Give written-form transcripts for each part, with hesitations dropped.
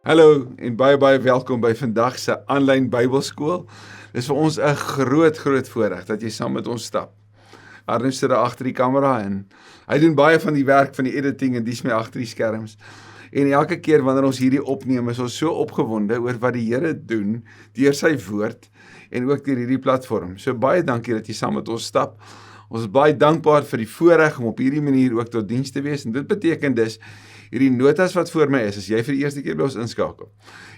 Hallo en baie welkom by vandag se aanlyn Bybelskool. Dis vir ons 'n groot voorreg dat jy saam met ons stap. Arno sit daar agter die kamera en hy doen baie van die werk van die editing en dis my agter die skerms. En elke keer wanneer ons hierdie opneem, is ons so opgewonde oor wat die Here doen deur sy woord en ook deur hierdie platform. So baie dankie dat jy saam met ons stap. Ons is baie dankbaar vir die voorreg om op hierdie manier ook tot diens te wees en dit beteken dus hierdie notas wat voor my is, as jy vir die eerste keer by ons inskakel,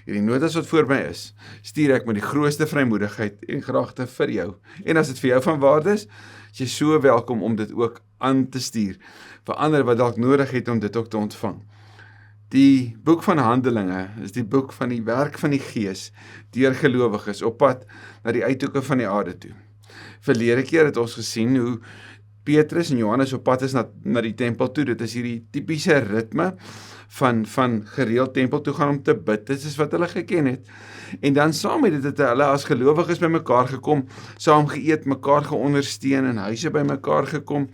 hierdie notas wat voor my is, stuur ek met die grootste vrymoedigheid en graagte vir jou. En as dit vir jou van waarde is jy so welkom om dit ook aan te stuur vir ander wat dalk nodig het om dit ook te ontvang. Die boek van Handelinge is die boek van die werk van die Gees deur gelowiges op pad na die uithoeke van die aarde toe. Verlede keer het ons gesien hoe Petrus en Johannes op pad is na die tempel toe. Dit is hierdie tipiese ritme van gereeld tempel toe gaan om te bid. Dit is wat hulle geken het. En dan saam met dit het hulle as gelowiges by mekaar gekom, saam geëet, mekaar geondersteun, in huise by mekaar gekom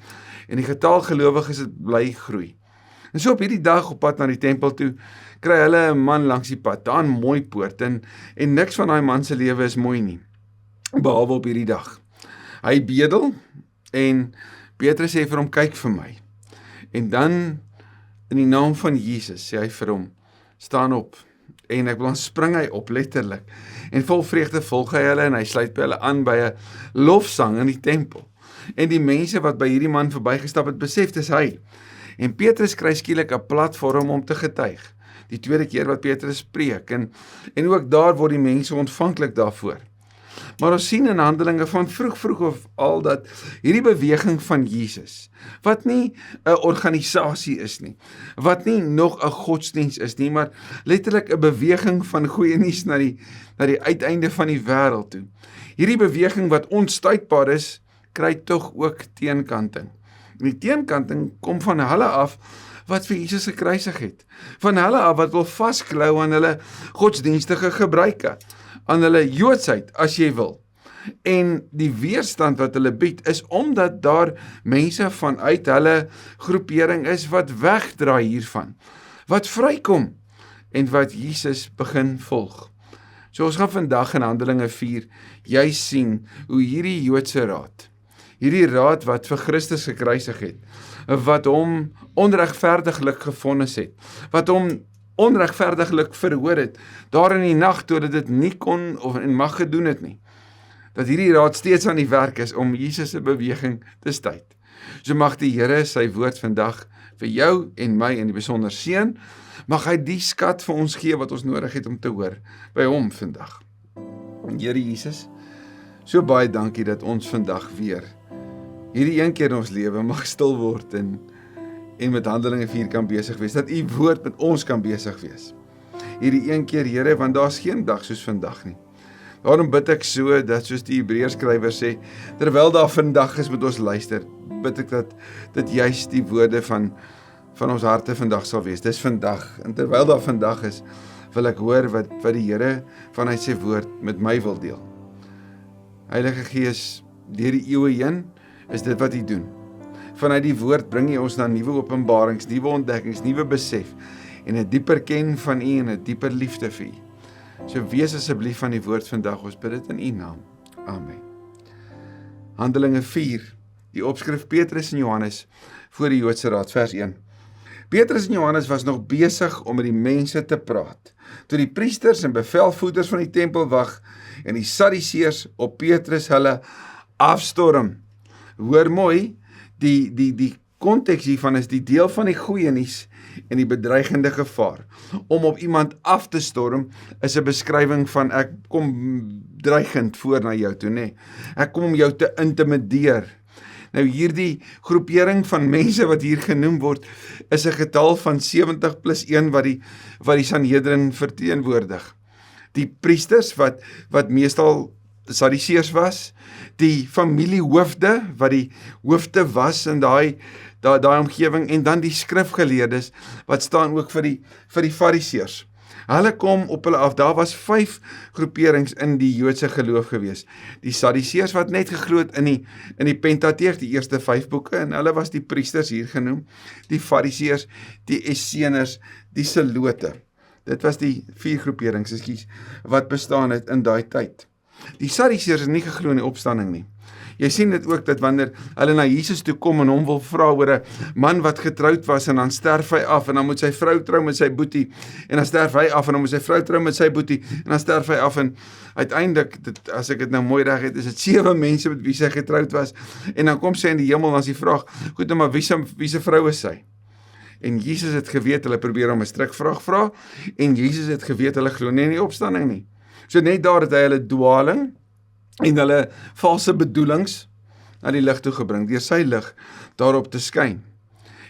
en die getal gelowiges het bly groei. En so op hierdie dag op pad na die tempel toe, kry hulle 'n man langs die pad, daar 'n mooi poort en niks van daai man se lewe is mooi nie, behalwe op hierdie dag. Hy bedel en Petrus sê vir hom, kyk vir my. En dan in die naam van Jesus sê hy vir hom, staan op. En ek wil spring hy op, letterlik. En vol vreugde volg hy hulle en hy sluit by hulle aan by 'n lofsang in die tempel. En die mense wat by hierdie man verbygestap het, besef dis hy. En Petrus kry skielik 'n platform om te getuig. Die tweede keer wat Petrus preek en ook daar word die mense ontvanklik daarvoor. Maar ons sien in Handelinge van vroeg of al dat hierdie beweging van Jesus, wat nie 'n organisasie is nie, wat nie nog 'n godsdiens is nie, maar letterlik 'n beweging van goeie nuus na die uiteinde van die wêreld toe. Hierdie beweging wat onstuitbaar is, kry tog ook teenkanting. En die teenkanting kom van hulle af wat vir Jesus gekruisig het. Van hulle af wat wil vasklou aan hulle godsdienstige gebruike, aan hulle Joodsheid, as jy wil. En die weerstand wat hulle bied, is omdat daar mense vanuit hulle groepering is wat wegdraai hiervan, wat vrykom, en wat Jesus begin volg. So ons gaan vandag in Handelinge 4, jy sien hoe hierdie Joodse raad, hierdie raad wat vir Christus gekruisig het, wat hom onregverdiglik gevonnis het, wat hom onregverdiglik verhoor het, daar in die nag toe dit nie kon of en mag gedoen het nie, dat hierdie raad steeds aan die werk is om Jesus se beweging te stuit. So mag die Here sy woord vandag vir jou en my in die besonder seën, mag hy die skat vir ons gee wat ons nodig het om te hoor by hom vandag. Here Jesus, so baie dankie dat ons vandag weer hierdie een keer in ons lewe mag stil word en met Handelinge 4 kan besig wees, dat u woord met ons kan besig wees. Hierdie een keer, Here, want daar's geen dag soos vandag nie. Daarom bid ek so, dat soos die Hebreërskrywer sê, terwyl daar vandag is met ons luister, bid ek dat dit juist die woorde van ons harte vandag sal wees. Dis vandag, en terwyl daar vandag is, wil ek hoor wat die Here vanuit sy woord met my wil deel. Heilige Gees, deur die eeue heen, is dit wat u doen. Vanuit die woord bring jy ons na nuwe openbarings, nuwe ontdekkings, nuwe besef, en 'n dieper ken van u en 'n dieper liefde vir u. So wees asseblief van die woord vandag, ons bid dit in u naam. Amen. Handelinge 4, die opskrif Petrus en Johannes voor die Joodse raad, vers 1. Petrus en Johannes was nog besig om met die mense te praat, toe die priesters en bevelvoerders van die tempelwag en die Sadduseërs op Petrus hulle afstorm. Hoor mooi, die konteks hiervan is die deel van die goeie nuus en die bedreigende gevaar. Om op iemand af te storm is 'n beskrywing van ek kom dreigend voor na jou toe, nê. Ek kom om jou te intimideer. Nou hierdie groepering van mense wat hier genoem word, is 'n getal van 70 plus 1 wat die Sanhedrin verteenwoordig. Die priesters wat meestal Sadduseërs was, die familiehoofde wat die hoofde was in daai omgewing, en dan die skrifgeleerdes wat staan ook vir die Fariseërs. Hulle kom op hulle af. Daar was 5 groeperings in die Joodse geloof gewees. Die Sadduseërs wat net geglo het in die Pentateeg, die eerste 5 boeke, en hulle was die priesters hier genoem, die Fariseërs, die Esseners, die Selote. Dit was die 4 groeperings, wat bestaan het in daai tyd. Die Sadduseërs het nie geglo in die opstanding nie. Jy sien dit ook dat wanneer hulle na Jesus toe kom en hom wil vra oor 'n man wat getroud was en dan sterf hy af en dan moet sy vrou trou met sy boetie en dan sterf hy af en dan moet sy vrou trou met sy boetie en dan sterf hy af en uiteindelik, as ek dit nou mooi reg het, is dit 7 mense met wie sy getroud was en dan kom sy in die hemel en dan is die vraag, goed, maar wie se vrou is sy? En Jesus het geweet, hulle probeer hom 'n strikvraag vra en Jesus het geweet, hulle glo nie in die opstanding nie. So net daar het hy hulle dwaling en hulle valse bedoelings na die lig toe gebring, deur sy lig daarop te skyn.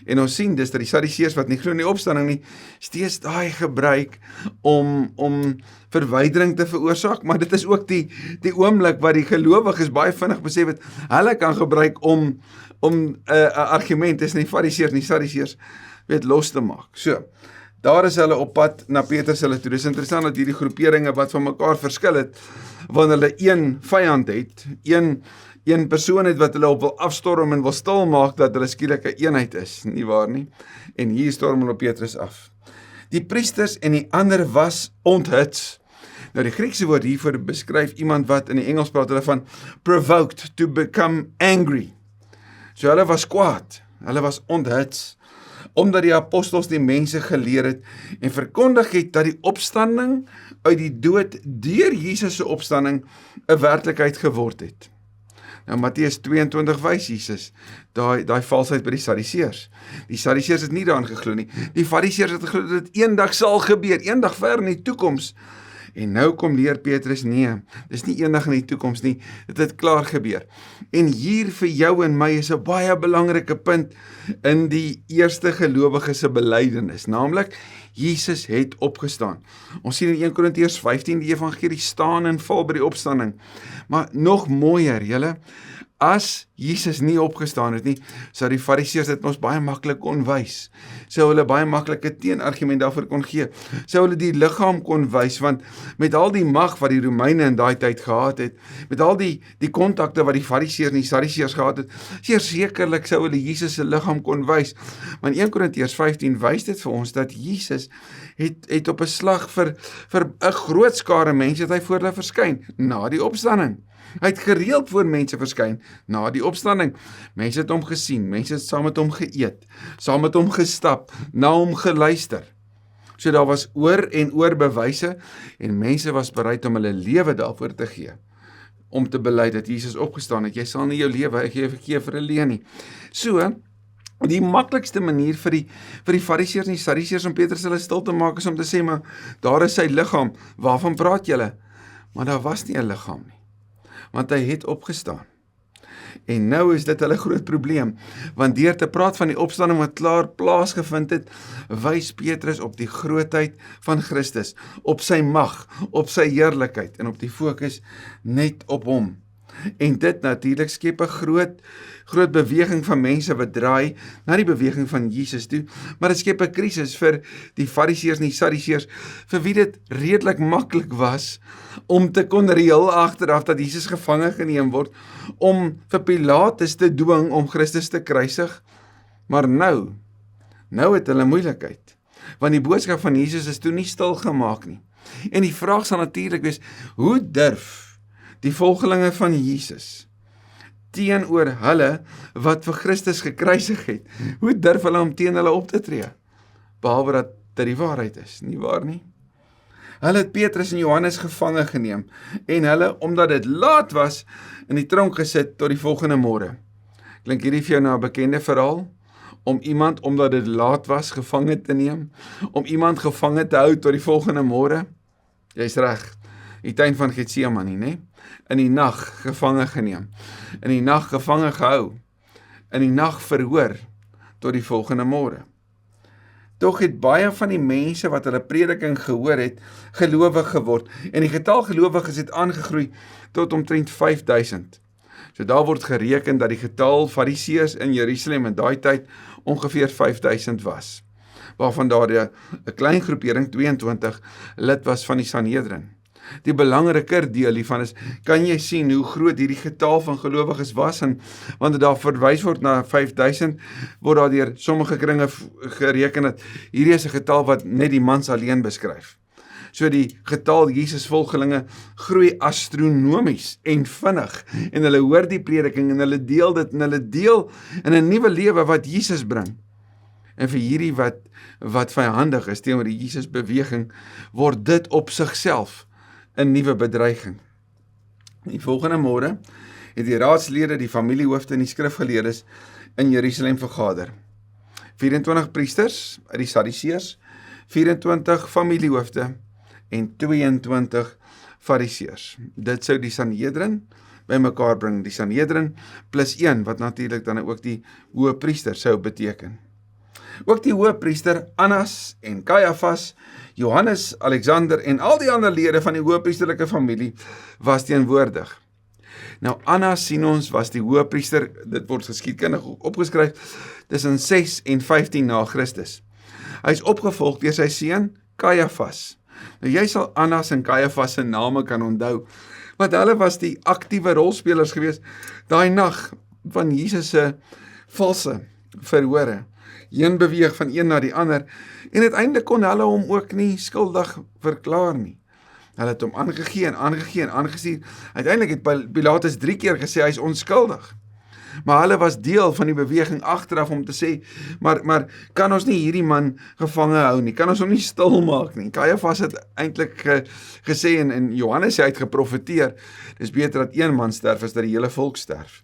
En ons sien dis dat die Sadduseërs wat nie glo in die opstanding nie, steeds daai gebruik om verwydering te veroorsaak, maar dit is ook die oomblik wat die gelowiges baie vinnig besef het, hulle kan gebruik om 'n argument tussen die Fariseërs en die Sadduseërs weet los te maak. So, daar is hulle op pad na Petrus hulle toe. Dis interessant dat hierdie groeperinge wat van mekaar verskil het, wanneer hulle een vyand het, een persoon het wat hulle op wil afstorm en wil stil maak dat hulle skielik 'n eenheid is, nie waar nie? En hier storm hulle op Petrus af. Die priesters en die ander was onthits. Nou die Griekse woord hiervoor beskryf iemand wat in die Engels praat hulle van provoked, to become angry. So hulle was kwaad, hulle was onthits, omdat die apostels die mense geleer het en verkondig het dat die opstanding uit die dood deur Jesus se opstanding 'n werklikheid geword het. Nou Matteus 22 wys Jesus daai valsheid by die Sadduseërs. Die Sadduseërs het nie daaraan geglo nie. Die Fariseërs het geglo dat dit eendag sal gebeur, eendag ver in die toekoms. En nou kom leer Petrus, nee, dis nie eendag in die toekoms nie, dit het klaar gebeur. En hier vir jou en my is 'n baie belangrike punt in die eerste gelowiges se belydenis, naamlik Jesus het opgestaan. Ons sien in 1 Korintiërs 15 die evangelie staan en val by die opstanding. Maar nog mooier, julle, as Jesus nie opgestaan het nie, sou die Fariseërs dit ons baie maklik kon wys. Sou hulle baie maklike teenargument daarvoor kon gee. Sou hulle die liggaam kon wys, want met al die mag wat die Romeine in daai tyd gehad het, met al die kontakte wat die Fariseërs en die Sadduseërs gehad het, sekerlik sou hulle Jesus se liggaam kon wys. Maar in 1 Korintiërs 15 wys dit vir ons dat Jesus het op 'n slag vir 'n groot skare mense het hy voor hulle verskyn na die opstanding. Hy het gereeld voor mense verskyn na die opstanding. Mense het hom gesien, mense het saam met hom geëet, saam met hom gestap, na hom geluister. So daar was oor en oor bewyse en mense was bereid om hulle lewe daarvoor te gee, om te bely dat Jesus opgestaan het. Jy sal nie jou lewe gee vir 'n leuen nie. So, die maklikste manier vir die Fariseërs en die Sadduseërs om Petrus hulle stil te maak is om te sê, maar daar is sy liggaam, waarvan praat julle? Maar daar was nie 'n liggaam nie, want hy het opgestaan. En nou is dit hulle groot probleem, want deur te praat van die opstanding wat klaar plaasgevind het, wys Petrus op die grootheid van Christus, op sy mag, op sy heerlikheid en op die fokus net op hom. En dit natuurlik skep 'n groot beweging van mense wat draai na die beweging van Jesus toe, maar dit skep 'n krisis vir die Fariseërs en die Sadduseërs, vir wie dit redelik maklik was om te kon reël agteraf dat Jesus gevange geneem word, om vir Pilatus te dwing om Christus te kruisig. Maar nou het hulle moeilikheid, want die boodskap van Jesus is toe nie stil gemaak nie. En die vraag sal natuurlik wees, hoe durf die volgelinge van Jesus teenoor hulle wat vir Christus gekruisig het, hoe durf hulle om teen hulle op te tree? Behalwe dat dit die waarheid is, nie waar nie? Hulle het Petrus en Johannes gevange geneem en hulle, omdat dit laat was, in die tronk gesit tot die volgende môre. Klink hierdie vir jou na 'n bekende verhaal? Om iemand, omdat dit laat was, gevange te neem? Om iemand gevange te hou tot die volgende môre? Jy's reg, die tuin van Getsemane, né? In die nag gevange geneem, in die nag gevange gehou, in die nag verhoor, tot die volgende môre. Tog het baie van die mense wat hulle prediking gehoor het, gelowig geword, en die getal gelowiges het aangegroei tot omtrent 5000. So daar word gereken dat die getal Fariseërs in Jerusalem in daai tyd ongeveer 5000 was, waarvan daar 'n klein groepering 22 lid was van die Sanhedrin. Die belangriker deel hiervan is, kan jy sien hoe groot hierdie getal van gelowiges was, en wanneer daar verwys word na 5000, word daar deur sommige kringe gereken dat hierdie is 'n getal wat net die mans alleen beskryf. So die getal Jesus volgelinge groei astronomies en vinnig, en hulle hoor die prediking en hulle deel dit, en hulle deel in 'n nuwe lewe wat Jesus bring. En vir hierdie wat vyandig is teenoor die Jesus beweging, word dit op sigself 'n nuwe bedreiging. Die volgende môre het die raadslede, die familiehoofde en die skrifgeleerdes in Jerusalem vergader. 24 priesters uit die Sadduseërs, 24 familiehoofde en 22 fariseërs. Dit sou die Sanhedrin bymekaar bring. Die Sanhedrin plus 1, wat natuurlik dan ook die hoëpriester sou beteken. Ook die hoëpriester Annas en Kajafas, Johannes, Alexander en al die ander lede van die hoëpriesterlike familie was teenwoordig. Nou Annas, sien ons, was die hoëpriester, dit word geskiedkundig opgeskryf, tussen 6 en 15 na Christus. Hy is opgevolg deur sy seun Kajafas. Nou jy sal Annas en Kajafas se name kan onthou, want hulle was die aktiewe rolspelers gewees daai nag van Jesus se valse verhore. Een beweeg van een na die ander, en uiteindelik kon hulle hom ook nie skuldig verklaar nie. Hulle het hom aangegee en aangestuur. Uiteindelik het Pilatus 3 keer gesê hy is onskuldig. Maar hulle was deel van die beweging agteraf om te sê, maar kan ons nie hierdie man gevange hou nie, kan ons hom nie stil maak nie. Kajafas het eintlik gesê, en Johannes het geprofeteer, dis beter dat een man sterf as dat die hele volk sterf.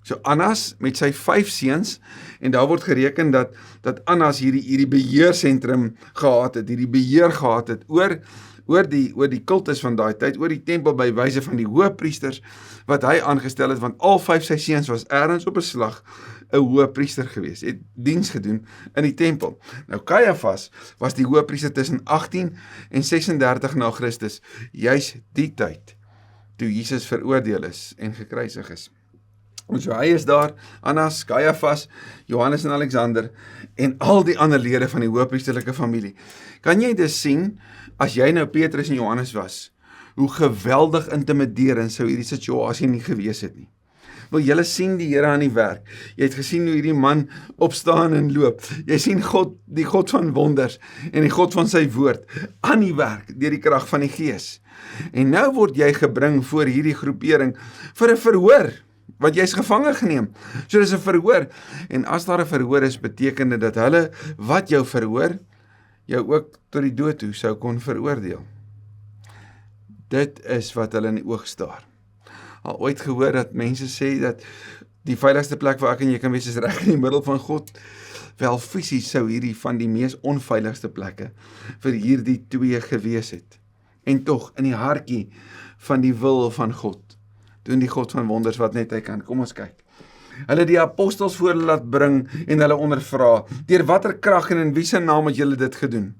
So Annas met sy 5 seuns, en daar word gereken dat Annas hierdie beheersentrum gehad het, hierdie beheer gehad het oor die kultus van daai tyd, oor die tempel by wyse van die hoëpriesters wat hy aangestel het, want al 5 sy seuns was ergens op 'n slag 'n hoëpriester gewees, het diens gedoen in die tempel. Nou Kajafas was die hoëpriester tussen 18 en 36 na Christus, juis die tyd toe Jesus veroordeel is en gekruisig is. En so hy is daar, Annas, Kajafas, Johannes en Alexander, en al die ander lede van die hoëpriesterlike familie. Kan jy dus sien, as jy nou Petrus en Johannes was, hoe geweldig intimiderend sou hierdie situasie nie gewees het nie. Wil julle sien die Here aan die werk. Jy het gesien hoe hierdie man opstaan en loop. Jy sien God, die God van wonders en die God van sy woord aan die werk deur die krag van die Gees. En nou word jy gebring voor hierdie groepering vir 'n verhoor, want jy's gevange geneem. So dis 'n verhoor, en as daar 'n verhoor is, beteken dit dat hulle wat jou verhoor, jou ook tot die dood toe sou kon veroordeel. Dit is wat hulle in die oog staar. Al ooit gehoor dat mense sê dat die veiligste plek waar ek en jy kan wees is reg in die middel van God? Wel, fisies sou hierdie van die mees onveiligste plekke vir hierdie twee gewees het. En tog, in die hartjie van die wil van God, doen die God van wonders wat net hy kan. Kom ons kyk. Hulle die apostels voor hulle laat bring en hulle ondervra, deur watter krag en in wie se naam het julle dit gedoen?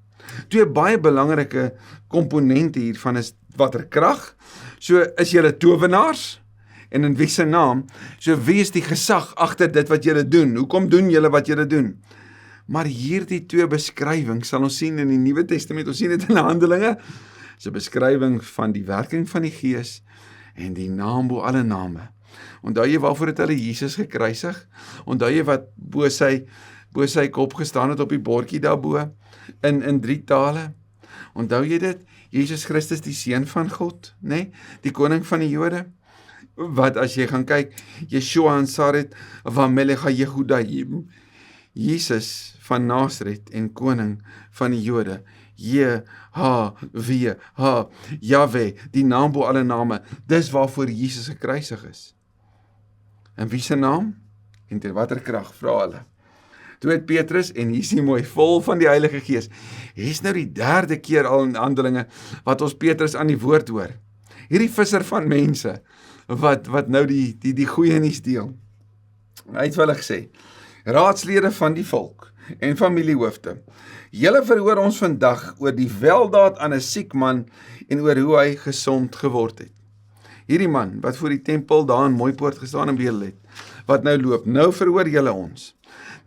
Twee baie belangrike komponente hiervan is watter krag, so is julle towenaars, en in wie se naam, so wie is die gesag agter dit wat julle doen? Hoekom doen julle wat julle doen? Maar hierdie twee beskrywings sal ons sien in die Nuwe Testament, ons sien dit in Handelinge, is 'n beskrywing van die werking van die Gees en die naam bo alle name. Onthou jy waarvoor het hulle Jesus gekruisig? Onthou jy wat bo sy kop gestaan het op die bordjie daarbo in 3 tale? Onthou jy dit? Jesus Christus, die seun van God, né? Die koning van die Jode. Wat as jy gaan kyk, Yeshua Hansaret van Melech Yehudaim, Jesus van Nasaret en koning van die Jode. Yahweh, die naam bo alle name. Dis waarvoor Jesus gekruisig is. En wie se naam? En ter watter krag, vra hulle. Toe het Petrus, en hier is hy mooi, vol van die Heilige Gees. Hier is nou die 3de keer al in Handelinge wat ons Petrus aan die woord hoor. Hierdie visser van mense wat nou die goeie nuus deel. Hy het vir hulle gesê, raadslede van die volk en familiehoofde, julle verhoor ons vandag oor die weldaad aan 'n siek man en oor hoe hy gesond geword het. Hierdie man wat voor die tempel daar in Mooipoort gestaan en bedel het, wat nou loop, nou verhoor julle ons.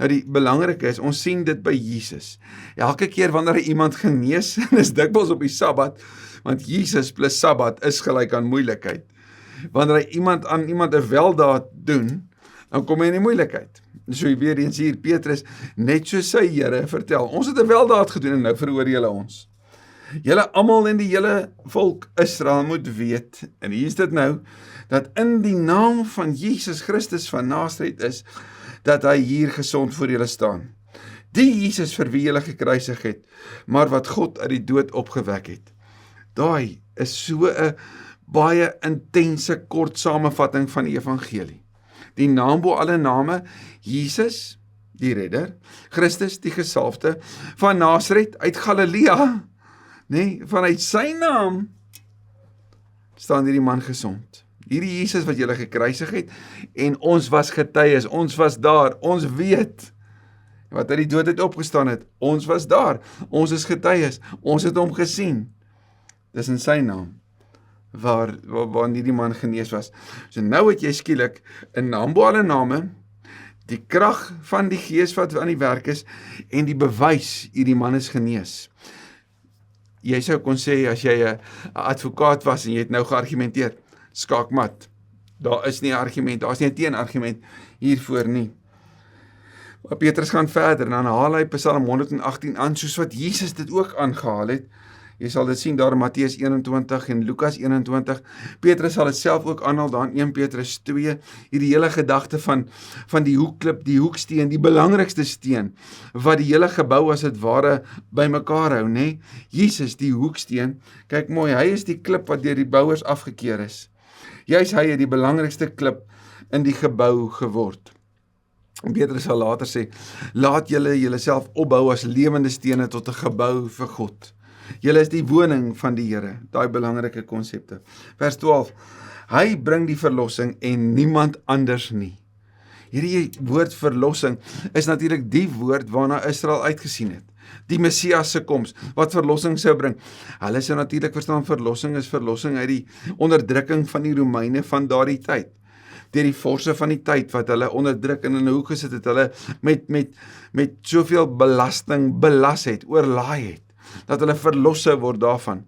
Nou die belangrike is, ons sien dit by Jesus. Elke keer wanneer hy iemand genees, en is dikwels op die Sabbat, want Jesus plus Sabbat is gelyk aan moeilikheid. Wanneer hy aan iemand 'n weldaad doen, dan kom hy in die moeilikheid. So weer eens hier, Petrus, net so sy Here vertel, ons het 'n weldaad gedoen en nou veroordeel ons. Julle almal in die hele volk Israel moet weet, en hier is dit nou, dat in die naam van Jesus Christus van Nasaret is, dat hy hier gesond voor julle staan. Die Jesus vir wie julle gekruisig het, maar wat God uit die dood opgewek het. Daai is so 'n baie intense kort samevatting van die evangelie. Die naam bo alle name, Jesus, die redder, Christus, die gesalfde, van Nasaret uit Galilea, vanuit sy naam, staan hierdie man gesond. Hierdie Jesus wat julle gekruisig het, en ons was getuies, ons was daar, ons weet, wat uit die dood het opgestaan het, ons was daar, ons is getuies, ons het hom gesien. Dis in sy naam, waar hierdie man genees was. So nou het jy skielik, in naam bo alle name, die krag van die Gees wat aan die werk is, en die bewys, hierdie man is genees. Jy sou kon sê, as jy 'n advokaat was, en jy het nou geargumenteer, skaakmat, daar is nie 'n argument, daar is nie 'n teenargument hiervoor nie. Maar Petrus gaan verder, en dan haal hy Psalm 118 aan, soos wat Jesus dit ook aangehaal het. Jy sal dit sien daar in Matteus 21 en Lukas 21. Petrus sal dit self ook aanhaal daar in 1 Petrus 2. Hierdie hele gedagte van die hoekklip, die hoeksteen, die belangrikste steen, wat die hele gebou as dit ware bymekaar hou, né? Jesus, die hoeksteen, kyk mooi, hy is die klip wat deur die bouers afgekeur is. Juis hy het die belangrikste klip in die gebou geword. En Petrus sal later sê, laat julle self opbou as lewende stene tot 'n gebou vir God. Julle is die woning van die Here, daai belangrike konsepte. Vers 12, hy bring die verlossing en niemand anders nie. Hierdie woord verlossing is natuurlik die woord waarna Israel uitgesien het. Die Messias se koms, wat verlossing sou bring. Hulle sou natuurlik verstaan, verlossing is verlossing uit die onderdrukking van die Romeine van daardie tyd. Deur die forse van die tyd wat hulle onderdruk en in 'n hoek gesit het, hulle met soveel belasting belas het, oorlaai het, dat hulle verlos sou word daarvan.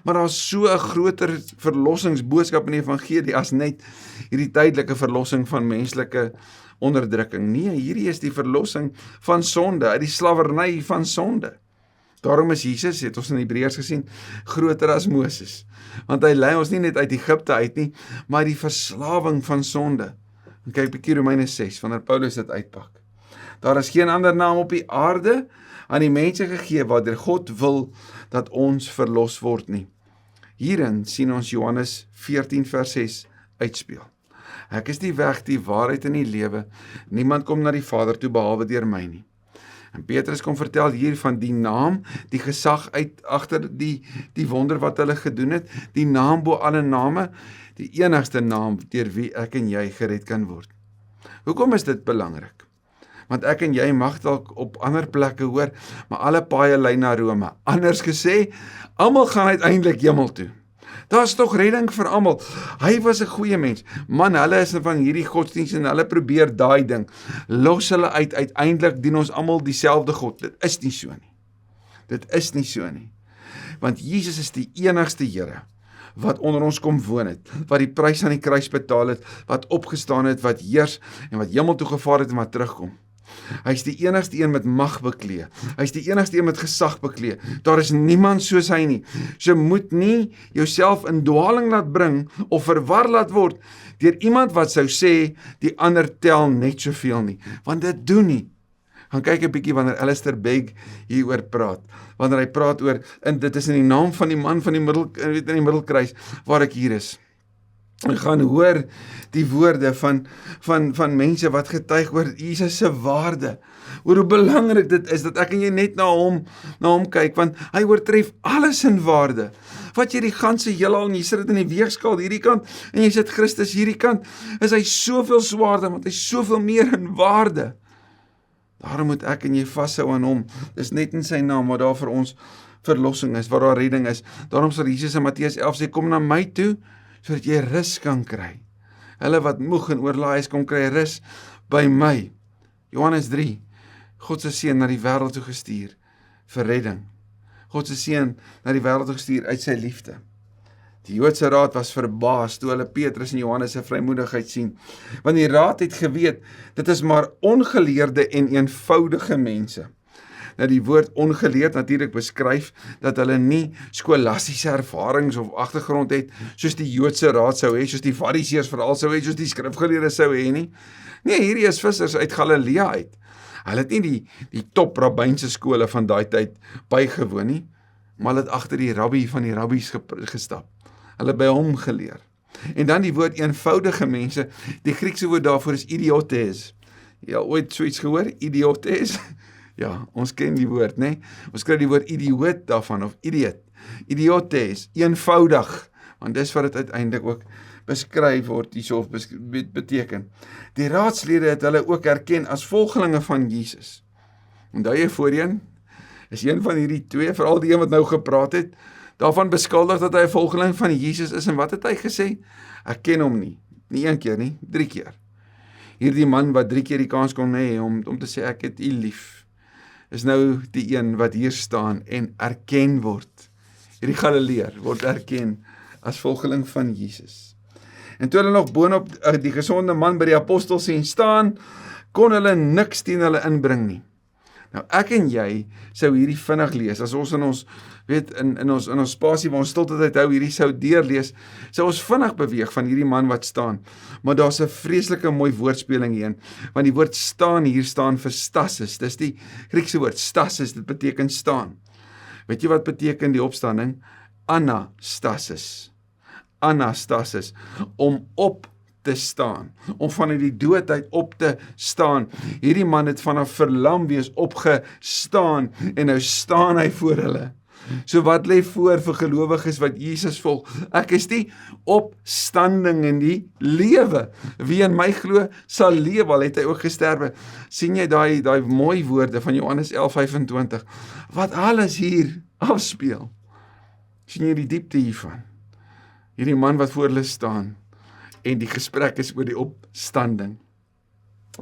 Maar daar is so 'n groter verlossingsboodskap in die evangelie as net hierdie tydelike verlossing van menslike onderdrukking. Nee, hierdie is die verlossing van sonde, uit die slawerny van sonde. Daarom is Jesus, het ons in Hebreërs gesien, groter as Moses. Want hy lei ons nie net uit Egipte uit nie, maar die verslawing van sonde. En kyk bietjie Romeine 6, wanneer Paulus dit uitpak. Daar is geen ander naam op die aarde aan die mense gegee waardeur God wil dat ons verlos word nie. Hierin sien ons Johannes 14 vers 6 uitspeel. Ek is die weg, die waarheid en die lewe. Niemand kom na die Vader toe behalwe deur my nie. En Petrus kom vertel hier van die naam, die gesag uit agter die wonder wat hulle gedoen het, die naam bo alle name, die enigste naam deur wie ek en jy gered kan word. Hoekom is dit belangrik? Want ek en jy mag dalk op ander plekke hoor, maar alle paaie lei na Rome. Anders gesê, almal gaan uiteindelik hemel toe. Daar's tog redding vir almal. Hy was 'n goeie mens. Man, hulle is van hierdie godsdienst en hulle probeer daai ding. Los hulle uit, uiteindelik dien ons almal dieselfde God. Dit is nie so nie. Dit is nie so nie. Want Jesus is die enigste Here wat onder ons kom woon het, wat die prys aan die kruis betaal het, wat opgestaan het, wat heers en wat hemel toe gevaar het en wat terugkom. Hy is die enigste een met mag beklee. Hy is die enigste een met gesag beklee. Daar is niemand soos hy nie. So moet nie jouself in dwaling laat bring of verwar laat word deur iemand wat sou sê die ander tel net soveel nie, want dit doen nie. Gaan kyk 'n bietjie wanneer Alistair Begg hieroor praat. Wanneer hy praat oor en dit is in die naam van die man van die in die middelkruis waar ek hier is. En gaan hoor die woorde van mense wat getuig oor Jesus se waarde, oor hoe belangrik dit is, dat ek en jy net na hom kyk, want hy oortref alles in waarde. Wat jy die ganse heelal en jy sit dit in die weegskaal hierdie kant, en jy sit Christus hierdie kant, is hy soveel swaarder, want hy is soveel meer in waarde. Daarom moet ek en jy vashou aan hom, dis net in sy naam, wat daar vir ons verlossing is, waar daar redding is. Daarom sal Jesus in Matteus 11 sê, kom na my toe, sodat jy rus kan kry. Hulle wat moeg en oorlaai is, kom kry rus by my. Johannes 3, God se seun na die wêreld toe gestuur vir redding. God se seun na die wêreld toe gestuur uit sy liefde. Die Joodse raad was verbaas toe hulle Petrus en Johannes se vrymoedigheid sien, want die raad het geweet, dit is maar ongeleerde en eenvoudige mense. Nou die woord ongeleerd natuurlik beskryf dat hulle nie skolastiese ervarings of agtergrond het, soos die Joodse raad sou hê, soos die Fariseërs veral sou hê, soos die skrifgeleerdes sou hê nie. Nee, hierdie is vissers uit Galilea uit. Hulle het nie die top rabbynse skole van daai tyd bygewoon nie, maar hulle het agter die rabbi van die rabbies gestap. Hulle by hom geleer. En dan die woord eenvoudige mense, die Griekse woord daarvoor is idiotes. Ja, ooit so iets gehoor? Idiotes? Ja, ons ken die woord, né? Ons kry die woord idioot daarvan, of idiot. Idiotes, eenvoudig, want dis wat dit uiteindelik ook beskryf word, hierso beteken. Die raadslede het hulle ook erken as volgelinge van Jesus. Onthou jy voorheen, is een van hierdie twee, veral die een wat nou gepraat het, daarvan beskuldig dat hy 'n volgeling van Jesus is, en wat het hy gesê? Ek ken hom nie 1 keer nie, 3 keer. Hierdie man wat 3 keer die kans kon hê om te sê ek het u lief, is nou die een wat hier staan en erken word. Hierdie Galileër word erken as volgeling van Jesus. En toe hulle nog boonop die gesonde man by die apostels sien staan, kon hulle niks teen hulle inbring nie. Nou ek en jy sou hierdie vinnig lees, as ons in ons, in ons spasie waar ons stiltyd hou, hierdie sou deurlees, sou ons vinnig beweeg van hierdie man wat staan. Maar daar's 'n vreeslike mooi woordspeling hierin, want die woord staan hier staan vir stasis, dis die Griekse woord, stasis, dit beteken staan. Weet jy wat beteken die opstanding? Anastasis. Anastasis, om op te staan, om vanuit die dood uit op te staan. Hierdie man het vanaf verlam wees opgestaan, en nou staan hy voor hulle. So wat lê voor vir gelowiges wat Jesus volg? Ek is die opstanding en die lewe. Wie in my glo, sal lewe, al het hy ook gesterwe. Sien jy daai mooi woorde van Johannes 11:25, wat alles hier afspeel? Sien jy die diepte hiervan? Hierdie man wat voor hulle staan, en die gesprek is oor die opstanding.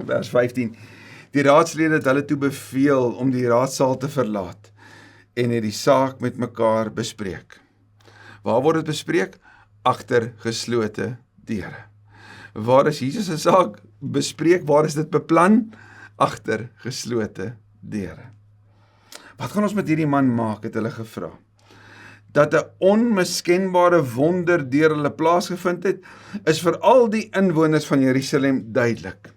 Vers 15, die raadslede het hulle toe beveel om die raadsaal te verlaat, en het die saak met mekaar bespreek. Waar word dit bespreek? Agter geslote deure. Waar is Jesus se saak bespreek? Waar is dit beplan? Agter geslote deure. Wat gaan ons met hierdie man maak, het hulle gevra. Dat 'n onmiskenbare wonder deur hulle plaasgevind het, is vir al die inwoners van Jerusalem duidelik.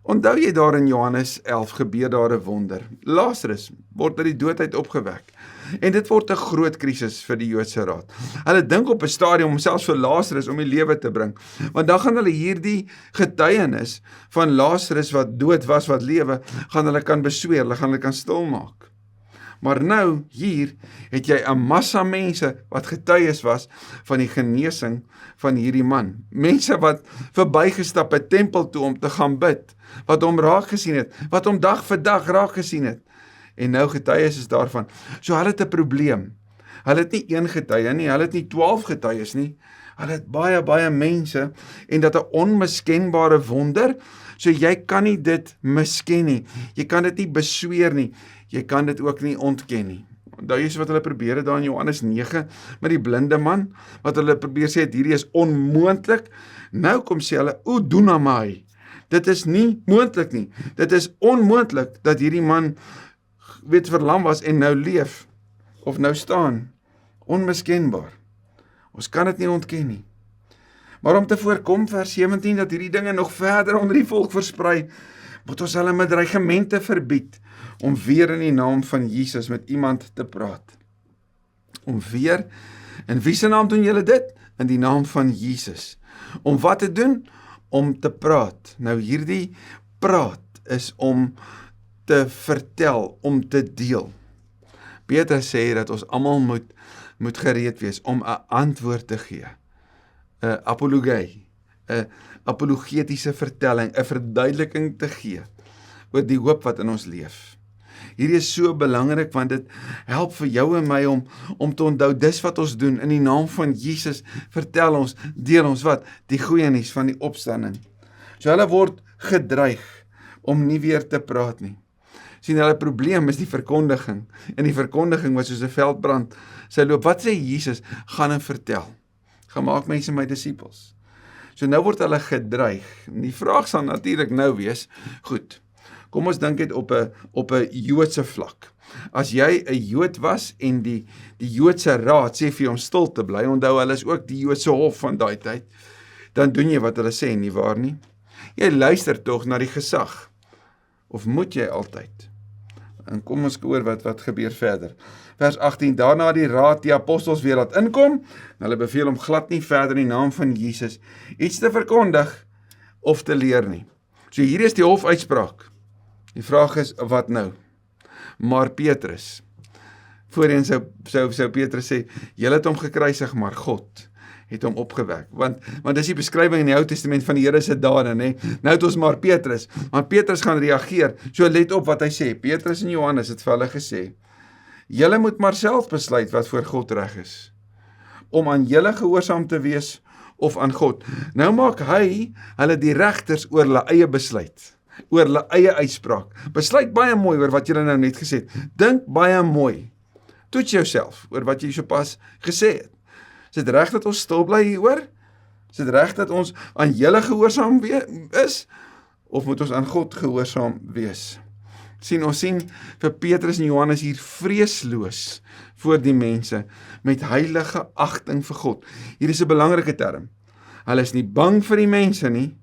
Onthou jy daar in Johannes 11 gebeur daar 'n wonder. Lazarus word uit die dood uit opgewek. En dit word 'n groot krisis vir die Joodse raad. Hulle dink op 'n stadium om selfs vir Lazarus om die lewe te bring. Want dan gaan hulle hierdie getuienis van Lazarus wat dood was, wat lewe, gaan hulle kan besweer, hulle gaan hulle kan stilmaak. Maar nou, hier, het jy 'n massa mense wat getuies was van die genesing van hierdie man. Mense wat verbygestap het tempel toe om te gaan bid, wat hom raak gesien het, wat hom dag vir dag raak gesien het. En nou getuies is daarvan. So hulle het 'n probleem. Hulle het nie 1 getuie nie, hulle het nie 12 getuies nie. Hulle het baie mense, en dat 'n onmiskenbare wonder, so jy kan nie dit misken nie. Jy kan dit nie besweer nie. Jy kan dit ook nie ontken nie. Onthou jy wat hulle probeer het daar in Johannes 9 met die blinde man, wat hulle probeer sê het hierdie is onmoontlik. Nou kom sê hulle, o dunamai. Dit is nie moontlik nie. Dit is onmoontlik dat hierdie man verlam was en nou leef of nou staan. Onmiskenbaar. Ons kan dit nie ontken nie. Maar om te voorkom, vers 17, dat hierdie dinge nog verder onder die volk versprei, moet ons hulle met dreigemente verbied om weer in die naam van Jesus met iemand te praat. Om weer, in wie se naam doen julle dit? In die naam van Jesus. Om wat te doen? Om te praat. Nou hierdie praat is om te vertel, om te deel. Petrus sê dat ons almal moet gereed wees om 'n antwoord te gee. 'n Apologie, 'n apologetiese vertelling, 'n verduideliking te gee oor die hoop wat in ons leef. Hierdie is so belangrik, want dit help vir jou en my om te onthou, dis wat ons doen, in die naam van Jesus, vertel ons, deel ons wat? Die goeie nuus van die opstanding. So hulle word gedreig om nie weer te praat nie. Sien, hulle probleem is die verkondiging. En die verkondiging was soos 'n veldbrand. Sy loop, wat sê Jesus? Gaan en vertel. Gaan maak mense my disippels. So nou word hulle gedreig. En die vraag sal natuurlik nou wees, goed, kom ons dink dit op 'n Joodse vlak. As jy 'n Jood was en die Joodse raad sê vir jou om stil te bly, onthou hulle is ook die Joodse hof van daai tyd, dan doen jy wat hulle sê, nie waar nie? Jy luister tog na die gesag. Of moet jy altyd? En kom ons hoor wat gebeur verder. Vers 18, daarna die raad die apostels weer laat inkom, en hulle beveel om glad nie verder in die naam van Jesus iets te verkondig of te leer nie. So hier is die hofuitspraak. Die vraag is, wat nou? Maar Petrus, voorheen sou Petrus sê, julle het hom gekruisig, maar God het hom opgewek. Want dis die beskrywing in die Ou Testament van die Here se dade, nê? Nou het ons maar Petrus. Maar Petrus gaan reageer. So let op wat hy sê. Petrus en Johannes het vir hulle gesê, julle moet maar self besluit wat voor God reg is. Om aan julle gehoorsaam te wees of aan God. Nou maak hy hulle die regters oor hulle eie besluit. Oor hulle eie uitspraak. Besluit baie mooi oor wat julle nou net gesê het. Dink baie mooi. Toets jouself oor wat jy sopas gesê het. Is dit reg dat ons stil bly hieroor? Is dit reg dat ons aan julle gehoorsaam is? Of moet ons aan God gehoorsaam wees? Ons sien vir Petrus en Johannes hier vreesloos voor die mense met heilige agting vir God. Hier is 'n belangrike term. Hulle is nie bang vir die mense nie.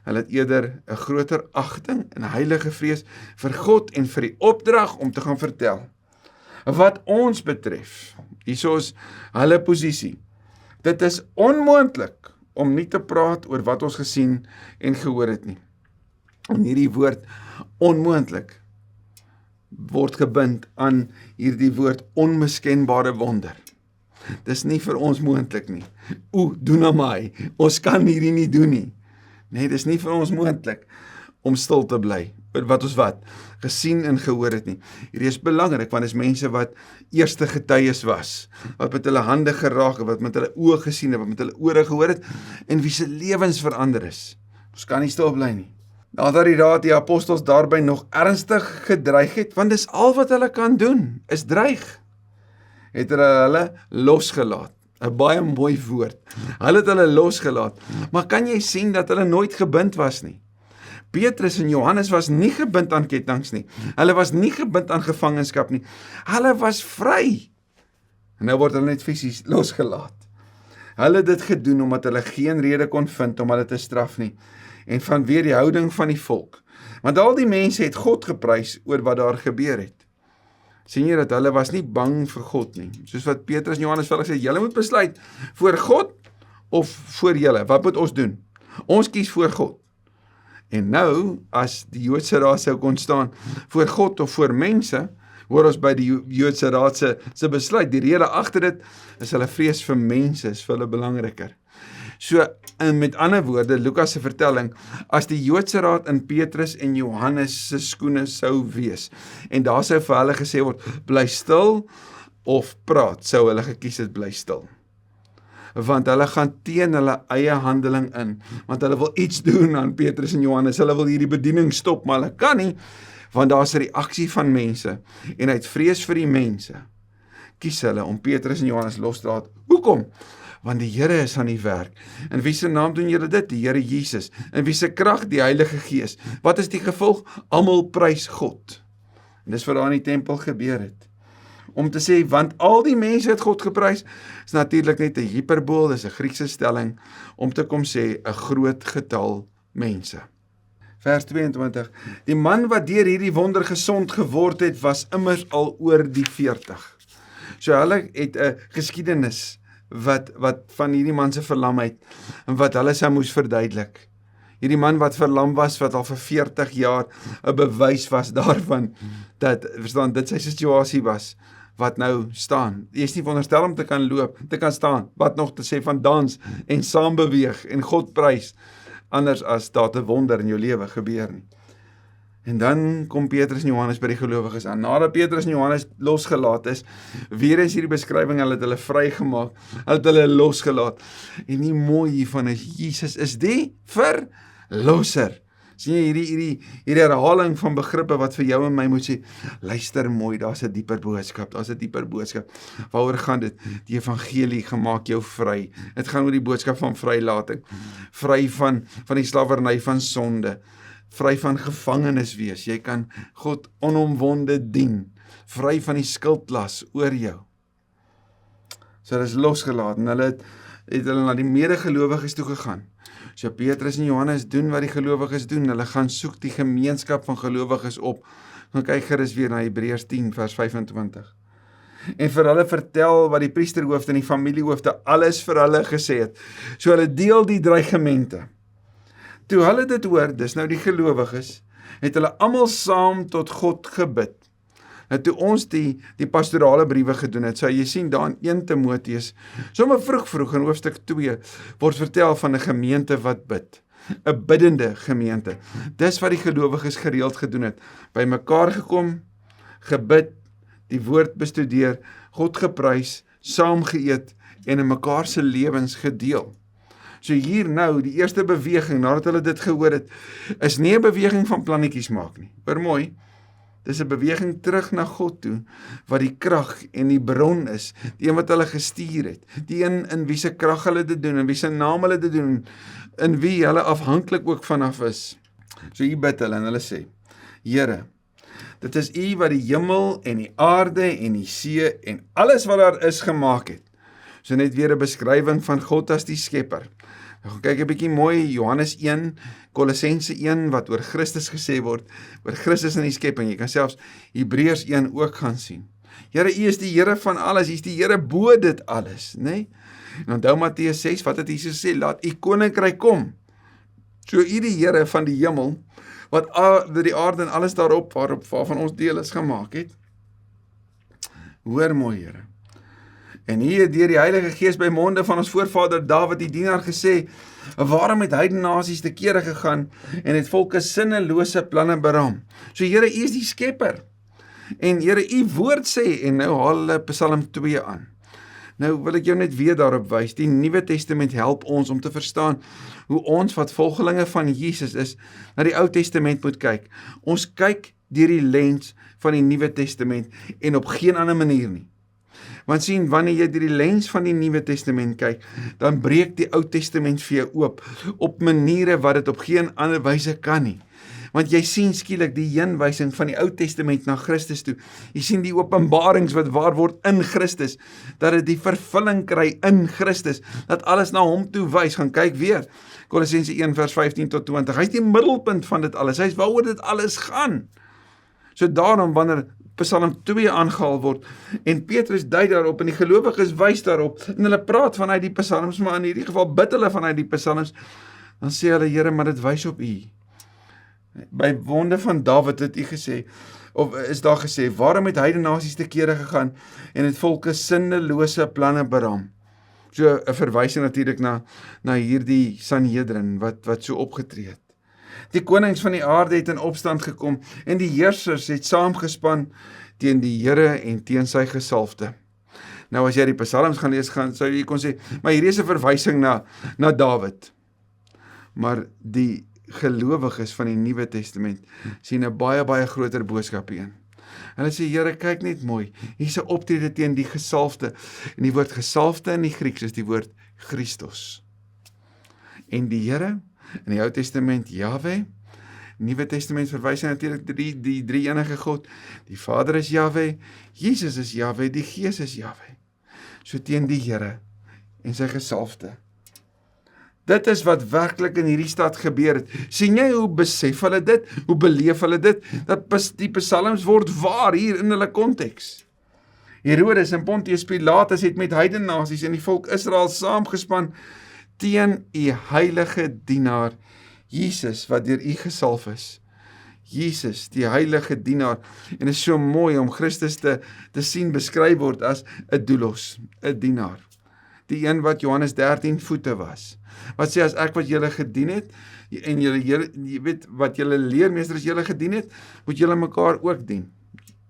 Hulle het eerder 'n groter agting en heilige vrees vir God en vir die opdrag om te gaan vertel. Wat ons betref, hierso is hulle posisie. Dit is onmoontlik om nie te praat oor wat ons gesien en gehoor het nie. En hierdie woord onmoontlik word gebind aan hierdie woord onmiskenbare wonder. Dis nie vir ons moontlik nie. Doen aan my. Ons kan hierdie nie doen nie. Nee, dis nie vir ons moontlik om stil te bly oor wat ons gesien en gehoor het nie. Hierdie is belangrik, want dis mense wat eerste getuies was, wat met hulle hande geraak het, wat met hulle oë gesien het, wat met hulle ore gehoor het, en wie se lewens verander is. Ons kan nie stil bly nie. Nadat die raad die apostels daarby nog ernstig gedreig het, want dis al wat hulle kan doen, is dreig, het hulle losgelaat. 'n baie mooi woord. Hulle het hulle losgelaat. Maar kan jy sien dat hulle nooit gebind was nie? Petrus en Johannes was nie gebind aan kettinge nie. Hulle was nie gebind aan gevangenskap nie. Hulle was vry. En nou word hulle net fisies losgelaat. Hulle het dit gedoen omdat hulle geen rede kon vind om hulle te straf nie. En vanweer die houding van die volk. Want al die mense het God geprys oor wat daar gebeur het. Sien jy dat hulle was nie bang vir God nie. Soos wat Petrus en Johannes vir hulle sê, julle moet besluit, voor God of voor julle. Wat moet ons doen? Ons kies voor God. En nou, as die Joodse raad sou kon staan, voor God of voor mense, hoor ons by die Joodse raad se besluit. Die rede agter dit is hulle vrees vir mense, is vir hulle belangriker. So, en met ander woorde, Lukas se vertelling, as die Joodse raad in Petrus en Johannes se skoene sou wees, en daar sou vir hulle gesê word, bly stil of praat, sou hulle gekies het bly stil. Want hulle gaan teen hulle eie handeling in, want hulle wil iets doen aan Petrus en Johannes, hulle wil hierdie bediening stop, maar hulle kan nie, want daar is 'n reaksie van mense, en uit vrees vir die mense, kies hulle om Petrus en Johannes los te laat. Hoekom? Want die Here is aan die werk. In wie se naam doen julle dit? Die Here Jesus. In wie se krag? Die Heilige Gees. Wat is die gevolg? Almal prys God. En dis wat daar in die tempel gebeur het. Om te sê, want al die mense het God geprys, is natuurlik net 'n hiperbool, dis 'n Griekse stelling, om te kom sê, 'n groot getal mense. Vers 22, die man wat deur hierdie wonder gesond geword het, was immers al oor die 40. So hulle het 'n geskiedenis, wat van hierdie man se verlamheid, en wat hulle sou moes verduidelik. Hierdie man wat verlam was, wat al vir 40 jaar 'n bewys was daarvan, dat, verstaan, dit sy situasie was, wat nou staan. Jy is nie veronderstel om te kan loop, te kan staan, wat nog te sê van dans, en saam beweeg, en God prys, anders as dat 'n wonder in jou lewe gebeur nie. En dan kom Petrus en Johannes by die gelowiges aan. Nadat Petrus en Johannes losgelaat is, weer is hierdie beskrywing, hulle het hulle vrygemaak, hulle het hulle losgelaat. En die mooi hiervan is, Jesus is die verlosser. Sien jy hierdie herhaling van begrippe wat vir jou en my moet sê, luister mooi, daar's 'n dieper boodskap, Waaroor gaan dit? Die evangelie gemaak jou vry. Dit gaan oor die boodskap van vrylating. Vry van die slawerny van sonde. Vry van gevangenes wees. Jy kan God onomwonde dien. Vry van die skuldlas oor jou. So dit is losgelaat en hulle het na die medegelowiges toe gegaan. So Petrus en Johannes doen wat die gelowiges doen. Hulle gaan soek die gemeenskap van gelowiges op. Dan kyk gerus weer na Hebreërs 10 vers 25. En vir hulle vertel wat die priesterhoofde en die familiehoofde alles vir hulle gesê het. So hulle deel die dreigemente. Toe hulle dit hoor, dis nou die gelowiges, het hulle almal saam tot God gebid. Nou toe ons die pastorale briewe gedoen het, sou jy sien daar in 1 Timoteus, sommer vroeg in hoofstuk 2, word vertel van 'n gemeente wat bid. 'n Biddende gemeente. Dis wat die gelowiges gereeld gedoen het. By mekaar gekom, gebid, die woord bestudeer, God geprys, saam geëet en in mekaar se lewens gedeel. So hier nou, die eerste beweging, nadat hulle dit gehoor het, is nie 'n beweging van plannetjies maak nie. Hoor mooi, dis 'n beweging terug na God toe, wat die krag en die bron is, die een wat hulle gestuur het, die een in wie se krag hulle dit doen, in wie se naam hulle dit doen, in wie hulle afhanklik ook vanaf is. So hier bid hulle en hulle sê, Here, dit is U wat die hemel en die aarde en die see en alles wat daar is gemaak het. So net weer 'n beskrywing van God as die skepper. Nou kyk 'n bietjie mooi, Johannes 1, Kolossense 1, wat oor Christus gesê word, oor Christus in die skepping. Jy kan selfs Hebreërs 1 ook gaan sien. Here, U is die Here van alles, U is die Here bo dit alles, né? Nee? En onthou Matteus 6, wat het Jesus sê? Laat U koninkryk kom. So U die Here van die hemel, wat die aarde en alles daarop, waarvan ons deel is, gemaak het. Hoor mooi, Here. En hier het deur die Heilige Gees by monde van ons voorvader Dawid die dienaar gesê, waarom het heidenasies te kere gegaan en het volke sinnelose planne beraam. So Here, U is die skepper. En Here, U woord sê, en nou haal hulle Psalm 2 aan. Nou wil ek jou net weer daarop wys, die Nuwe Testament help ons om te verstaan hoe ons wat volgelinge van Jesus is, na die Ou Testament moet kyk. Ons kyk deur die lens van die Nuwe Testament en op geen ander manier nie. Want sien, wanneer jy deur die lens van die Nuwe Testament kyk, dan breek die Ou Testament vir jou oop, op maniere wat dit op geen ander wyse kan nie. Want jy sien skielik die heenwysing van die Ou Testament na Christus toe. Jy sien die openbarings wat waar word in Christus, dat dit die vervulling kry in Christus, dat alles na hom toe wys. Gaan kyk weer, Kolossense 1 vers 15 tot 20. Hy is die middelpunt van dit alles, hy is waaroor dit alles gaan. So daarom, wanneer Psalm 2 aangehaal word, en Petrus dui daarop, en die gelowiges wys daarop, en hulle praat vanuit die psalms, maar in hierdie geval bid hulle vanuit die psalms, dan sê hulle, Here, maar dit wys op U. By wonde van Dawid het U gesê, of is daar gesê, waarom het heidenasies te kere gegaan, en het volke sinnelose planne beraam. So 'n verwysing natuurlik na hierdie Sanhedrin, wat so opgetree het. Die konings van die aarde het in opstand gekom en die heersers het saamgespan teen die Here en teen sy gesalfde. Nou as jy die psalms gaan lees, sou jy kon sê, maar hier is 'n verwysing na Dawid. Maar die gelowiges van die Nuwe Testament sien 'n baie groter boodskap hierin. Hulle sê, Here, kyk net mooi, hier's 'n optrede teen die gesalfde. En die woord gesalfde in die Grieks is die woord Christus. En die Here in die Ou Testament, Jahwe, Nuwe Testament verwys natuurlik die drie enige God. Die Vader is Jahwe, Jesus is Jahwe, die Gees is Jahwe. So teen die Here en sy gesalfde. Dit is wat werklik in hierdie stad gebeur het. Sien jy hoe besef hulle dit? Hoe beleef hulle dit? Dat die psalms word waar hier in hulle konteks. Herodes en Pontius Pilatus het met heidenasies en die volk Israel saamgespan teen U heilige dienaar, Jesus, wat deur U gesalf is. Jesus, die heilige dienaar. En dit is so mooi om Christus te sien beskryf word as 'n doulos, 'n dienaar. Die een wat Johannes 13 voete was. Wat sê, as ek wat julle gedien het, en jy weet wat julle leermeester as julle gedien het, moet julle mekaar ook dien.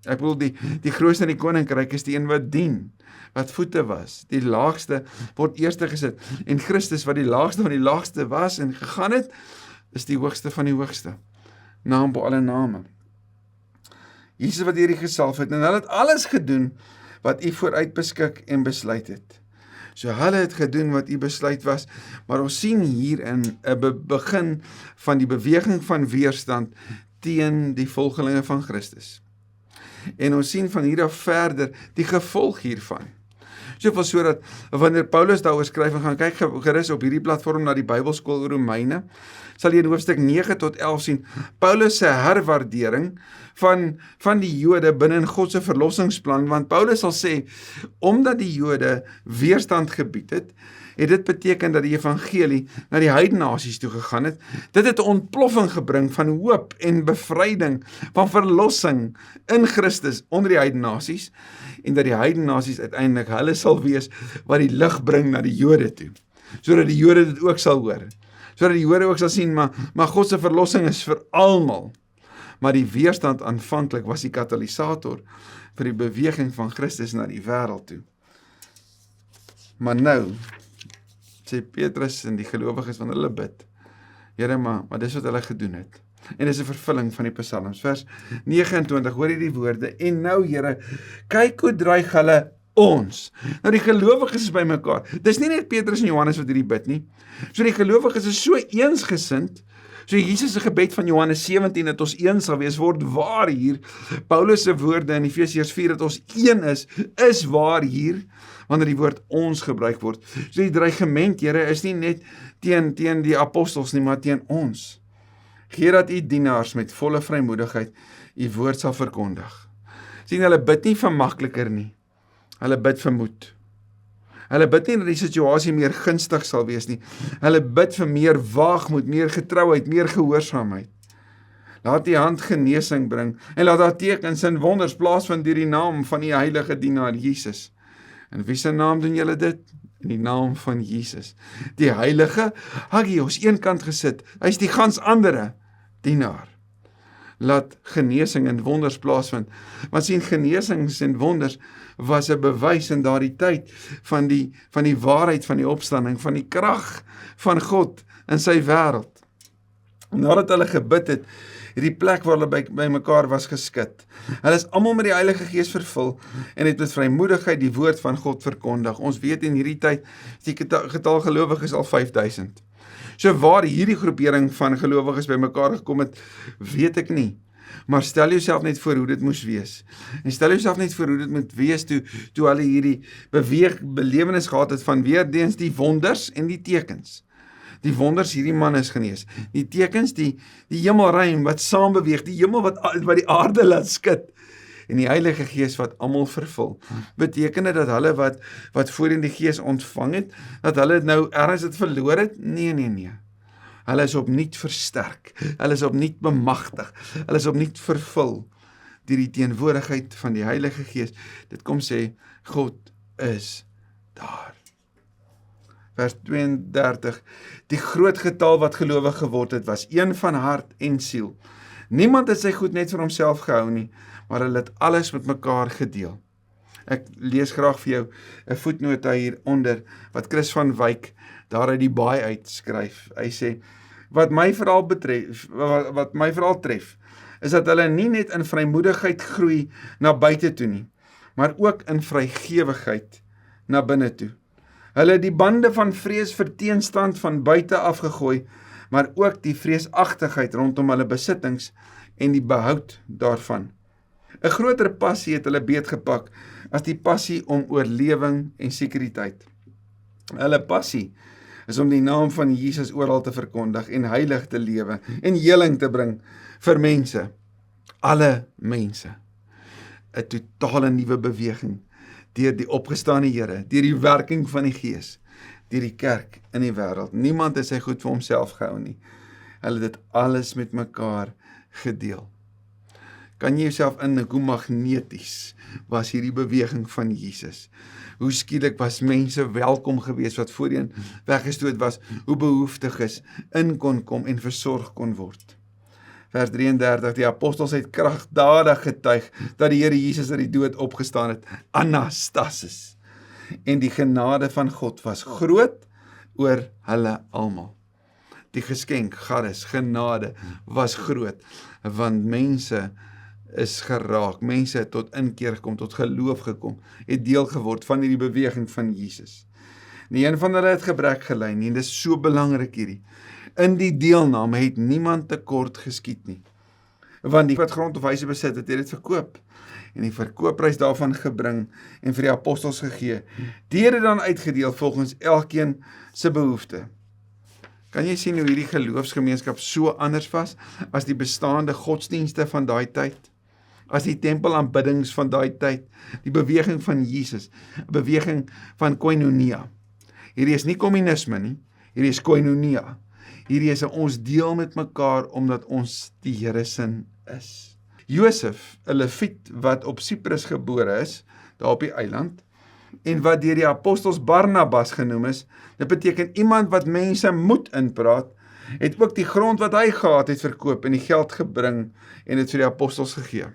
Ek bedoel, die grootste in die koninkryk is die een wat dien, wat voete was. Die laagste word eerste gesit. En Christus, wat die laagste van die laagste was en gegaan het, is die hoogste van die hoogste, naam bo alle name. Jesus wat hierdie gesalf het, en hulle het alles gedoen wat u vooruit beskik en besluit het. So hulle het gedoen wat u besluit was, maar ons sien hier in 'n begin van die beweging van weerstand teen die volgelinge van Christus. En ons sien van hier af verder die gevolg hiervan. Soveel so dat wanneer Paulus daaroor skryf en gaan kyk gerus op hierdie platform na die Bybelskool Romeine, sal jy in hoofstuk 9 tot 11 sien Paulus se herwaardering van die Jode binne in God se verlossingsplan, want Paulus sal sê, omdat die Jode weerstand gebied het dit beteken dat die evangelie na die heidennasies toe gegaan het. Dit het 'n ontploffing gebring van hoop en bevryding, van verlossing in Christus onder die heidennasies, en dat die heidennasies uiteindelik hulle sal wees wat die lig bring na die Jode toe, sodat die Jode dit ook sal hoor, sodat die Jode ook sal sien, maar God se verlossing is vir almal. Maar die weerstand aanvanklik was die katalisator vir die beweging van Christus na die wêreld toe. Maar nou sê Petrus en die gelowiges van hulle bid, Here, maar dis wat hulle gedoen het. En dis 'n vervulling van die psalms. Vers 29, hoor jy die woorde, en nou Here, kyk hoe dreig hulle ons. Nou die gelowiges is by mekaar. Dis nie net Petrus en Johannes wat hierdie bid nie. So die gelowiges is so eensgesind. So Jesus se gebed van Johannes 17 dat ons een sal wees, word waar hier. Paulus se woorde in Efesiërs 4 dat ons een is waar hier, wanneer die woord ons gebruik word. So die dreigement, Here, is nie net teen die apostels nie, maar teen ons. Gee dat u dienaars met volle vrymoedigheid u woord sal verkondig. Sien, hulle bid nie vir makliker nie. Hulle bid vir moed. Hulle bid nie dat die situasie meer gunstig sal wees nie. Hulle bid vir meer waagmoed, meer getrouheid, meer gehoorsaamheid. Laat die hand genesing bring en laat daar tekens en wonders plaasvind deur die naam van die heilige dienaar Jesus. In wie se naam doen julle dit? In die naam van Jesus. Die heilige Hagios eenkant gesit. Hy is die gans andere dienaar. Laat genesing en wonders plaasvind. Want sien, genesings en wonders was 'n bewys in daardie tyd van die waarheid van die opstanding, van die krag van God in sy wêreld. Nadat hulle gebid het, die plek waar hulle by mekaar was geskit. Hulle is almal met die Heilige Gees vervul en het met vrymoedigheid die woord van God verkondig. Ons weet in hierdie tyd die getal gelowiges al 5000. So waar hierdie groepering van gelowiges by mekaar gekom het, weet ek nie. Maar stel jouself net voor hoe dit moes wees. En stel jouself net voor hoe dit moet wees toe hulle hierdie belewenis gehad het van weer eens die wonders en die tekens. Die wonders, hierdie man is genees. Die tekens, die hemelruim wat saam beweeg, die hemel wat die aarde laat skud. En die Heilige Gees wat almal vervul. Beteken dit dat hulle wat voorheen die Gees ontvang het, dat hulle nou ergens het verloor het? Nee. Hulle is opnuut versterk. Hulle is opnuut bemagtig. Hulle is opnuut vervul deur die teenwoordigheid van die Heilige Gees. Dit kom sê, God is daar. Vers 32, die groot getal wat gelowig geword het, was een van hart en siel. Niemand het sy goed net vir homself gehou nie, maar hulle het alles met mekaar gedeel. Ek lees graag vir jou 'n voetnota hieronder, wat Chris van Wyk daar uit die baai uitskryf. Hy sê, wat my vooral tref, is dat hulle nie net in vrymoedigheid groei na buite toe nie, maar ook in vrygewigheid na binne toe. Hulle het die bande van vrees vir teenstand van buite afgegooi, maar ook die vreesagtigheid rondom hulle besittings en die behoud daarvan. 'n Groter passie het hulle beetgepak as die passie om oorlewing en sekuriteit. Hulle passie is om die naam van Jesus oral te verkondig en heilig te lewe en heling te bring vir mense, alle mense. 'n Totale nuwe beweging deur die opgestane Here, deur die werking van die Gees, deur die kerk in die wêreld. Niemand het sy goed vir homself gehou nie. Hulle het dit alles met mekaar gedeel. Kan jy jouself indink hoe magneties was hierdie beweging van Jesus? Hoe skielik was mense welkom geweest wat voorheen weggestoot was, hoe behoeftiges in kon kom en versorg kon word. Vers 33, die apostels het kragtadig getuig dat die Here Jesus uit die dood opgestaan het, Anastasis. En die genade van God was groot oor hulle almal. Die geskenk, charis, genade, was groot, want mense is geraak, mense het tot inkeer gekom, tot geloof gekom, het deel geword van hierdie beweging van Jesus. Nie een van hulle het gebrek gely nie, en dit is so belangrik hierdie. In die deelname het niemand tekort geskied nie. Want die wat grond of huise besit het dit verkoop, en die verkoopprys daarvan gebring, en vir die apostels gegee. Die het dit dan uitgedeel volgens elkeen se behoefte. Kan jy sien hoe hierdie geloofsgemeenskap so anders was, as die bestaande godsdienste van daai tyd? As die tempelaanbiddings van daai tyd, die beweging van Jesus, 'n beweging van koinonia. Hierdie is nie kommunisme nie, hierdie is koinonia. Hierdie is ons deel met mekaar, omdat ons die Here se is. Josef, 'n Leviet wat op Siprus gebore is, daar op die eiland, en wat deur die apostels Barnabas genoem is, dit beteken iemand wat mense moet inpraat, het ook die grond wat hy gehad het verkoop en die geld gebring en dit vir die apostels gegee.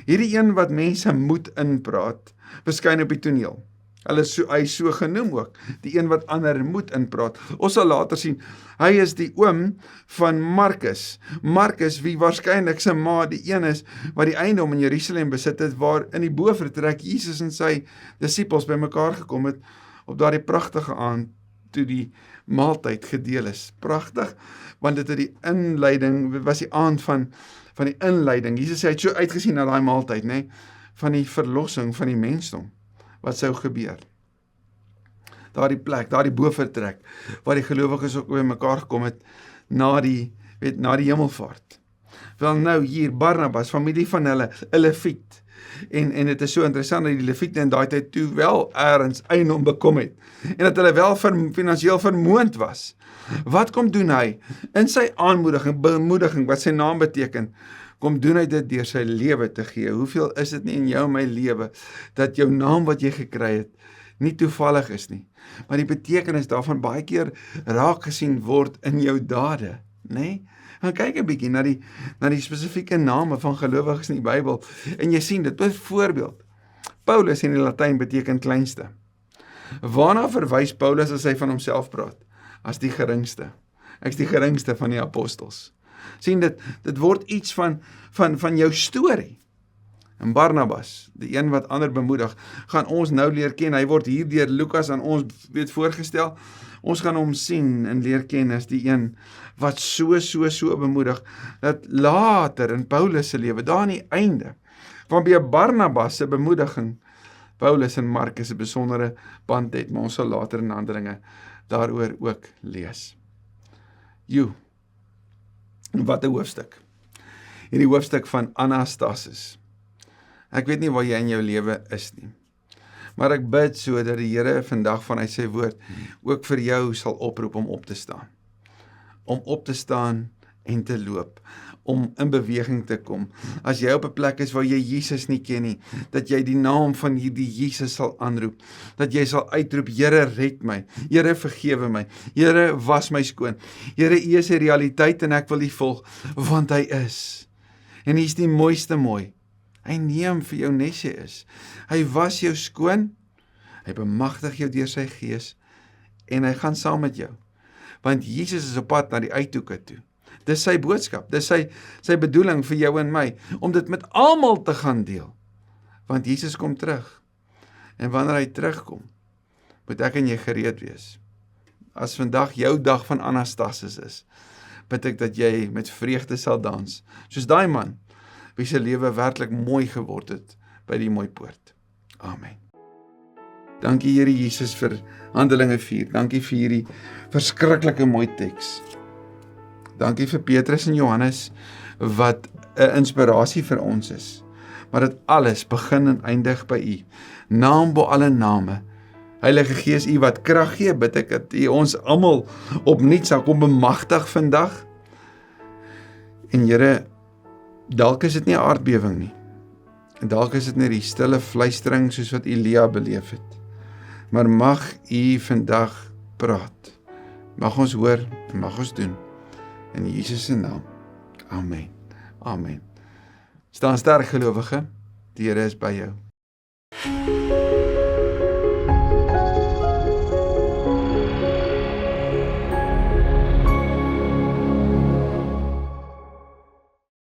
Hierdie een wat mense moet inpraat, verskyn op die toneel. Hy is so genoem ook, die een wat ander moet inpraat. Ons sal later sien, hy is die oom van Markus. Markus, wie waarskynlik sy ma die een is, wat die eiendom in Jerusalem besit het, waar in die bovertrek Jesus en sy disippels bymekaar gekom het, op daardie pragtige aand, toe die maaltyd gedeel is. Pragtig, want dit het die inleiding, was die aand van die inleiding. Jesus het so uitgesien na daai maaltyd, nee, van die verlossing van die mensdom. Wat sou gebeur? Daardie plek, daardie bovertrek, waar die gelowiges ook by mekaar gekom het, na die hemelvaart. Wel nou hier, Barnabas, familie van hulle, 'n Leviet, en dit is so interessant, dat die Leviete in daai tyd toe wel ergens eiendom bekom het, en dat hulle wel finansieel vermoënd was. Wat kom doen hy? In sy bemoediging, wat sy naam beteken, kom doen hy dit deur sy lewe te gee. Hoeveel is dit nie in jou en my lewe, dat jou naam wat jy gekry het, nie toevallig is nie, maar die betekenis daarvan baie keer raak gesien word in jou dade, nee? Gaan kyk 'n bietjie na die spesifieke name van gelowiges in die Bybel, en jy sien dit, byvoorbeeld, Paulus in die Latyn beteken kleinste. Waarna verwys Paulus as hy van homself praat? As die geringste. Ek is die geringste van die apostels. Sien, dit word iets van jou storie. En Barnabas, die een wat ander bemoedig, gaan ons nou leer ken. Hy word hier deur Lukas aan ons voorgestel. Ons gaan hom sien en leer ken as die een wat so bemoedig, dat later in Paulus se lewe, daar aan die einde, van by Barnabas se bemoediging, Paulus en Markus 'n besondere band het, maar ons sal later in Handelinge daaroor ook lees. Wat 'n hoofstuk. Hierdie hoofstuk van Anastasis. Ek weet nie waar jy in jou lewe is nie, maar ek bid so dat die Here vandag vanuit sy woord ook vir jou sal oproep om op te staan. Om op te staan en te loop, om in beweging te kom. As jy op 'n plek is waar jy Jesus nie ken nie, dat jy die naam van hierdie Jesus sal aanroep, dat jy sal uitroep, Here red my, Here vergewe my, Here was my skoon, Here U is 'n realiteit en ek wil U volg, want hy is. En hy is die mooiste mooi. Hy neem vir jou nes jy is. Hy was jou skoon, hy bemagtig jou deur sy gees, en hy gaan saam met jou. Want Jesus is op pad na die uithoeke toe. Dis sy boodskap, dis sy bedoeling vir jou en my, om dit met almal te gaan deel. Want Jesus kom terug. En wanneer hy terugkom, moet ek en jy gereed wees. As vandag jou dag van Anastasis is, bid ek dat jy met vreugde sal dans, soos daai man, wie sy lewe werklik mooi geword het by die mooi poort. Amen. Dankie Here Jesus vir Handelinge 4. Dankie vir hierdie verskriklike mooi teks. Dankie vir Petrus en Johannes wat 'n inspirasie vir ons is. Maar dit alles begin en eindig by U. Naam bo alle name. Heilige Gees, U wat krag gee, bid ek dat U ons almal opnuut sal kom bemagtig vandag. En Here, dalk is dit nie 'n aardbewing nie. En dalk is dit net die stille fluistering soos wat Elia beleef het. Maar mag U vandag praat. Mag ons hoor en mag ons doen. In Jesus se naam. Amen. Amen. Staan sterk gelowige. Die Here is by jou.